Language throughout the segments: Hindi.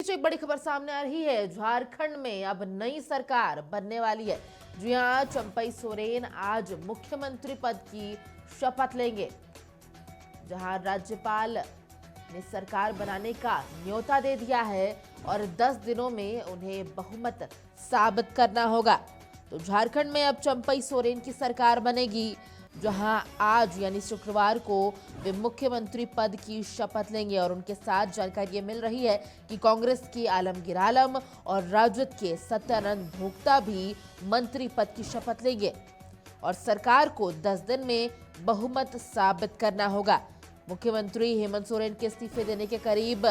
बीच एक बड़ी खबर सामने आ रही है। झारखंड में अब नई सरकार बनने वाली है। जी हां, चंपई सोरेन आज मुख्यमंत्री पद की शपथ लेंगे, जहां राज्यपाल ने सरकार बनाने का न्योता दे दिया है और 10 दिनों में उन्हें बहुमत साबित करना होगा। तो झारखंड में अब चंपई सोरेन की सरकार बनेगी, जहां आज यानी शुक्रवार को वे मुख्यमंत्री पद की शपथ लेंगे। और उनके साथ जानकारी ये मिल रही है कि कांग्रेस की आलमगीर आलम और राजद के सत्यानंद भोक्ता भी मंत्री पद की शपथ लेंगे और सरकार को 10 दिन में बहुमत साबित करना होगा। मुख्यमंत्री हेमंत सोरेन के इस्तीफे देने के करीब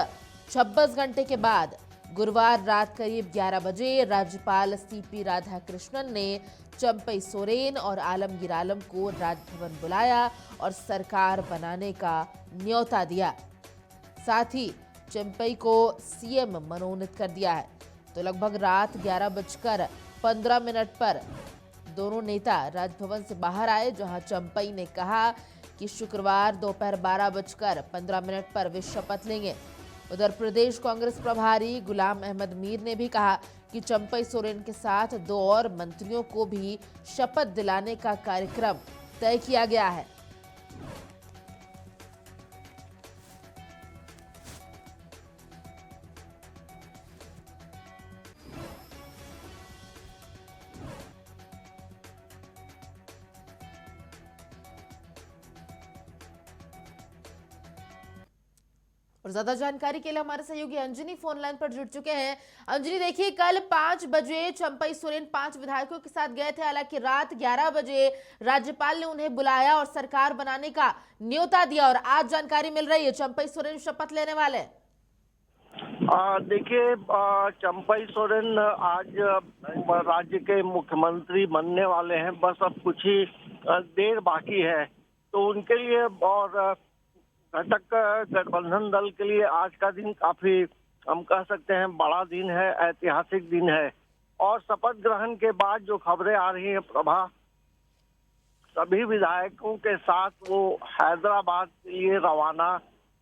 26 घंटे के बाद गुरुवार रात करीब 11 बजे राज्यपाल सीपी राधाकृष्णन ने चंपई सोरेन और आलमगीर आलम को राजभवन बुलाया और सरकार बनाने का न्योता दिया। साथ ही चंपई को सीएम मनोनीत कर दिया है। तो लगभग रात 11:15 पर दोनों नेता राजभवन से बाहर आए, जहां चंपई ने कहा कि शुक्रवार दोपहर 12:15 पर वे शपथ लेंगे। उधर प्रदेश कांग्रेस प्रभारी गुलाम अहमद मीर ने भी कहा कि चंपई सोरेन के साथ 2 और मंत्रियों को भी शपथ दिलाने का कार्यक्रम तय किया गया है। और ज्यादा जानकारी के लिए हमारे सहयोगी अंजनी फोन लाइन पर जुड़ चुके हैं। अंजनी, देखिए, कल 5 बजे चंपई सोरेन 5 विधायकों के साथ गए थे। हालांकि रात 11 बजे राज्यपाल ने उन्हें बुलाया और सरकार बनाने का न्योता दिया और आज जानकारी मिल रही है चंपई सोरेन शपथ लेने वाले। देखिए, चंपई सोरेन आज राज्य के मुख्यमंत्री बनने वाले हैं। बस अब कुछ ही देर बाकी है, तो उनके लिए और घटक गठबंधन दल के लिए आज का दिन काफी, हम कह सकते हैं, बड़ा दिन है, ऐतिहासिक दिन है। और शपथ ग्रहण के बाद जो खबरें आ रही हैं प्रभा, सभी विधायकों के साथ वो हैदराबाद के लिए रवाना,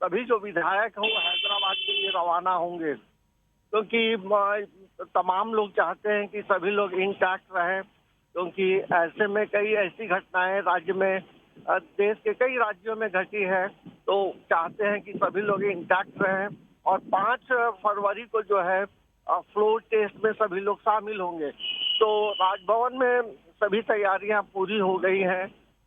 सभी जो विधायक हैं वो हैदराबाद के लिए रवाना होंगे, क्योंकि तमाम लोग चाहते हैं कि सभी लोग इंटैक्ट रहें, क्योंकि ऐसे में कई ऐसी घटनाएं राज्य में, देश के कई राज्यों में घटी है, तो चाहते हैं कि सभी लोग इंटैक्ट रहें। और 5 फरवरी को जो है फ्लोर टेस्ट में सभी लोग शामिल होंगे। तो राजभवन में सभी तैयारियां पूरी हो गई हैं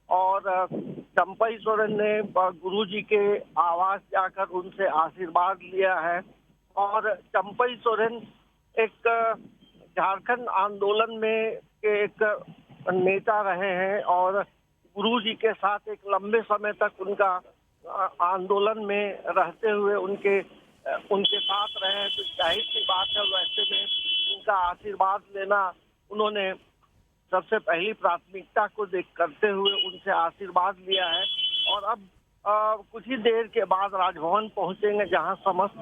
और चंपई सोरेन ने गुरुजी के आवास जाकर उनसे आशीर्वाद लिया है। और चंपई सोरेन एक झारखंड आंदोलन में के एक नेता रहे हैं और गुरुजी के साथ एक लंबे समय तक उनका आंदोलन में रहते हुए उनके साथ रहे हैं। तो जाहिर सी बात है, वैसे में उनका आशीर्वाद लेना, उन्होंने सबसे पहली प्राथमिकता को देख करते हुए उनसे आशीर्वाद लिया है। और अब कुछ ही देर के बाद राजभवन पहुंचेंगे, जहां समस्त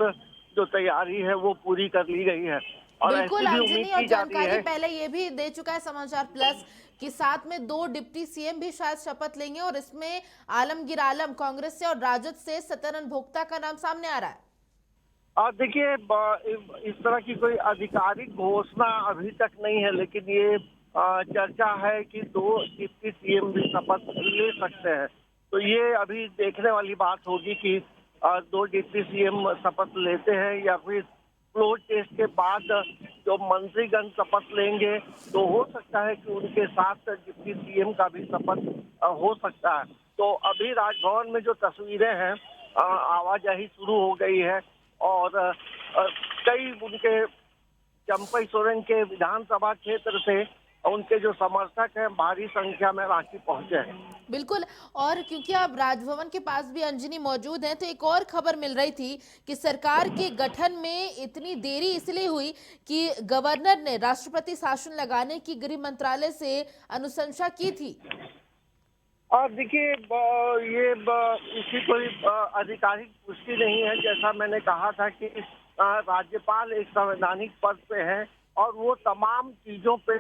जो तैयारी है वो पूरी कर ली गई है। और बिल्कुल ऐसी भी अंजनी, उम्मीद और की जाती जानकारी है पहले ये भी दे चुका है समाचार प्लस कि साथ में 2 डिप्टी सीएम भी शायद शपथ लेंगे और इसमें आलमगीर आलम कांग्रेस से और राजद से सत्यानंद भोक्ता का नाम सामने आ रहा है। देखिए, इस तरह की कोई आधिकारिक घोषणा अभी तक नहीं है, लेकिन ये चर्चा है कि 2 डिप्टी सीएम भी शपथ ले सकते हैं। तो ये अभी देखने वाली बात होगी कि 2 डिप्टी सीएम शपथ लेते हैं या फिर फ्लोर टेस्ट के बाद जो मंत्रीगण शपथ लेंगे, तो हो सकता है कि उनके साथ डिप्टी सीएम का भी शपथ हो सकता है। तो अभी राजभवन में जो तस्वीरें हैं, आवाजाही शुरू हो गई है और कई उनके चंपई सोरेन के विधानसभा क्षेत्र से उनके जो समर्थक हैं भारी संख्या में रांची पहुंचे हैं। बिल्कुल, और क्योंकि आप राजभवन के पास भी अंजनी मौजूद हैं, तो एक और खबर मिल रही थी कि सरकार के गठन में इतनी देरी इसलिए हुई कि गवर्नर ने राष्ट्रपति शासन लगाने की गृह मंत्रालय से अनुशंसा की थी। और देखिए, ये इसकी कोई आधिकारिक पुष्टि नहीं है। जैसा मैंने कहा था कि राज्यपाल एक संवैधानिक पद पे है और वो तमाम चीजों पे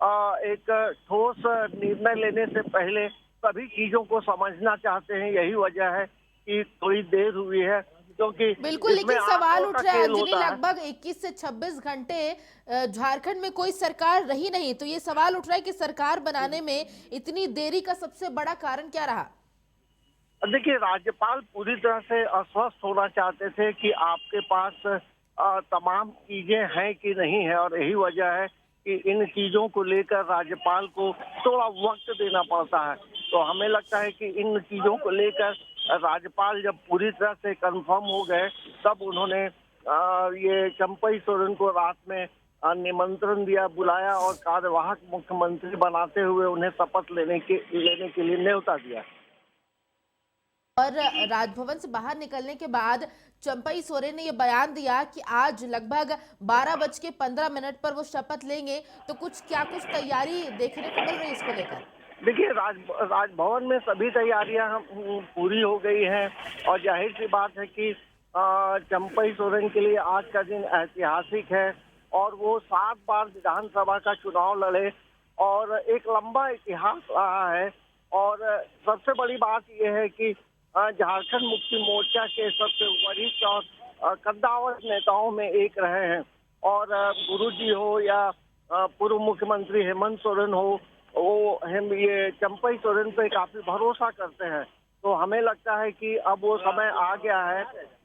एक ठोस निर्णय लेने से पहले सभी चीजों को समझना चाहते हैं। यही वजह है कि थोड़ी देर हुई है। क्योंकि बिल्कुल, इसमें लेकिन सवाल आंकड़ों उठ का रहा है खेल अंजलि, होता है। लगभग 21 से 26 घंटे झारखंड में कोई सरकार रही नहीं, तो ये सवाल उठ रहा है कि सरकार बनाने में इतनी देरी का सबसे बड़ा कारण क्या रहा? देखिए, राज्यपाल पूरी तरह से आश्वस्त होना चाहते थे कि आपके पास तमाम चीजें हैं कि नहीं है, और यही वजह है कि इन चीजों को लेकर राज्यपाल को थोड़ा वक्त देना पड़ता है। तो हमें लगता है कि इन चीजों को लेकर राज्यपाल जब पूरी तरह से कंफर्म हो गए, तब उन्होंने ये चंपई सोरेन को रात में निमंत्रण दिया, बुलाया और कार्यवाहक मुख्यमंत्री बनाते हुए उन्हें शपथ लेने के लिए न्योता दिया। और राजभवन से बाहर निकलने के बाद चंपई सोरेन ने यह बयान दिया कि आज लगभग 12:15 पर वो शपथ लेंगे, तो कुछ तैयारी देखने को मिल रही है इसको लेकर? देखिए, राजभवन में सभी तैयारियां पूरी हो गई हैं, और जाहिर सी बात है कि चंपई सोरेन के लिए आज का दिन ऐतिहासिक है, और वो 7 बार विधानसभा का चुनाव लड़े, और एक लंबा इतिहास रहा है। और सबसे बड़ी बात यह है कि झारखंड मुक्ति मोर्चा के सबसे वरिष्ठ और कद्दावर नेताओं में एक रहे हैं, और गुरुजी हो या पूर्व मुख्यमंत्री हेमंत सोरेन हो, वो हम ये चंपई सोरेन पे काफी भरोसा करते हैं। तो हमें लगता है कि अब वो समय आ गया है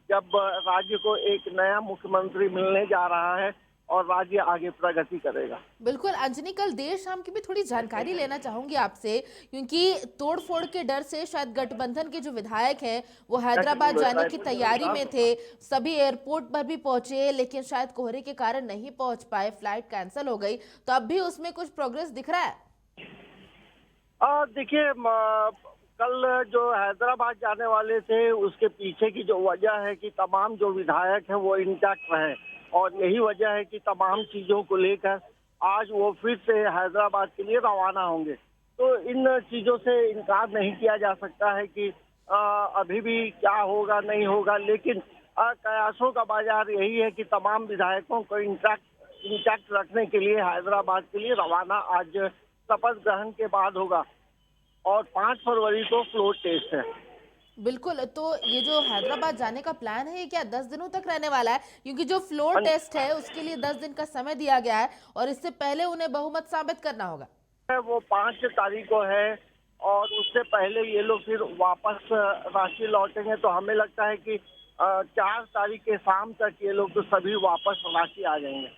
जब राज्य को एक नया मुख्यमंत्री मिलने जा रहा है, और राज्य आगे प्रगति करेगा। बिल्कुल अंजनी, कल देर शाम की भी थोड़ी जानकारी लेना चाहूंगी आपसे, क्योंकि तोड़फोड़ के डर से शायद गठबंधन के जो विधायक हैं वो हैदराबाद जाने की तैयारी में थे, सभी एयरपोर्ट पर भी पहुंचे, लेकिन शायद कोहरे के कारण नहीं पहुंच पाए, फ्लाइट कैंसिल हो गई, तो अब भी उसमें कुछ प्रोग्रेस दिख रहा है? देखिए, कल जो हैदराबाद जाने वाले थे उसके पीछे की जो वजह है कि तमाम जो विधायक हैं वो इंटैक्ट रहे, और यही वजह है कि तमाम चीजों को लेकर आज वो फिर से हैदराबाद के लिए रवाना होंगे। तो इन चीजों से इनकार नहीं किया जा सकता है कि अभी भी क्या होगा नहीं होगा, लेकिन कयासों का बाजार यही है कि तमाम विधायकों को इंटैक्ट रखने के लिए हैदराबाद के लिए रवाना आज शपथ ग्रहण के बाद होगा, और 5 फरवरी को फ्लोर टेस्ट है। बिल्कुल, तो ये जो हैदराबाद जाने का प्लान है, ये क्या 10 दिनों तक रहने वाला है? क्योंकि जो फ्लोर टेस्ट है उसके लिए 10 दिन का समय दिया गया है, और इससे पहले उन्हें बहुमत साबित करना होगा। वो 5 तारीख को है, और उससे पहले ये लोग फिर वापस रांची लौटेंगे। तो हमें लगता है कि 4 तारीख के शाम तक ये लोग तो सभी वापस रांची आ जाएंगे।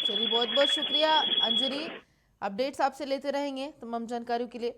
चलिए, बहुत बहुत शुक्रिया अंजनी, अपडेट्स आपसे लेते रहेंगे तमाम जानकारियों के लिए।